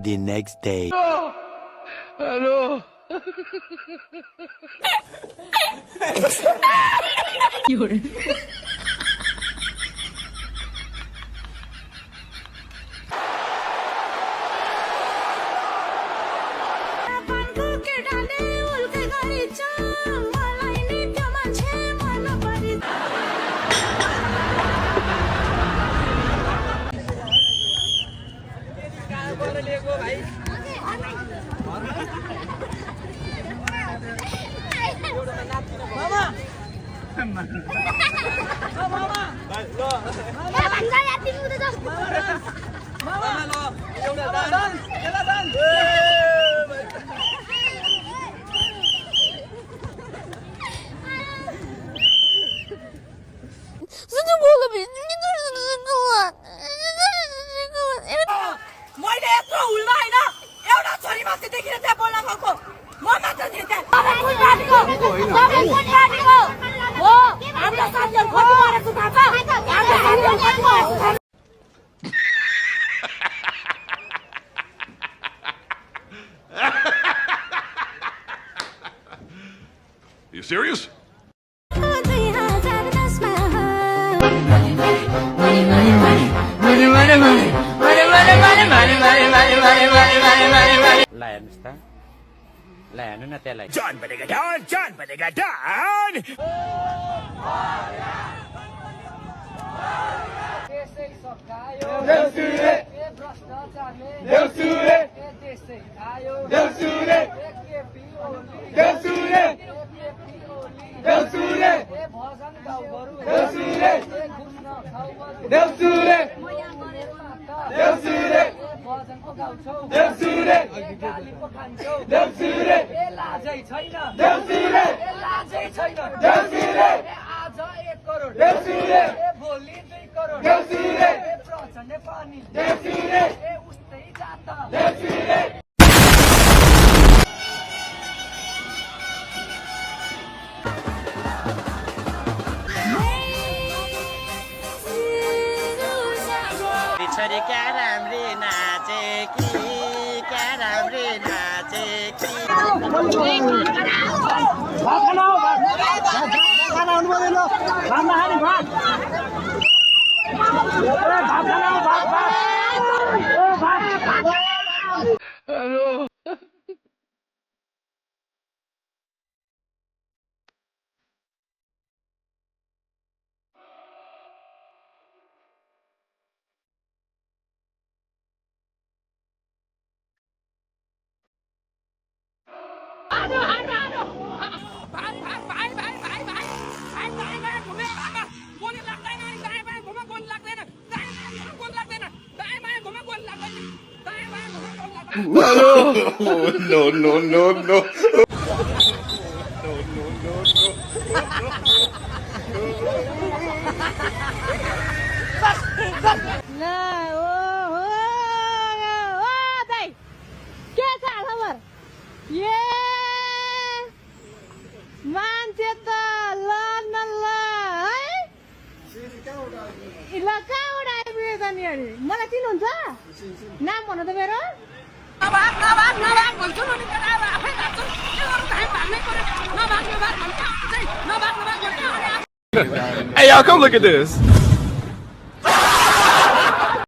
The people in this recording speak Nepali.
the next day. Hello. 有人。मैले यत्रो हुल्दा हैन एउटा छोरी मात्रै देखिन त्यहाँ बोल्न गएको म मात्र थिएँ त्यहाँ तपाईँ कुन पार्टीको हो हाम्रो साथीहरु कति मरेको थाहा छ हाम्रो साथीहरु कति मरेको थाहा छ You serious? John balik down, John balik down. छोरी क्या राम्री नाचेकी क्या राम्री नाचेकी Hello. Hello. No, no, no, no. मान्छे त ल न ल है ल कहाँबाट आइपुगेछ नि अनि मलाई चिन्नुहुन्छ नाम भन्नु त मेरो Hey, y'all, come look at this.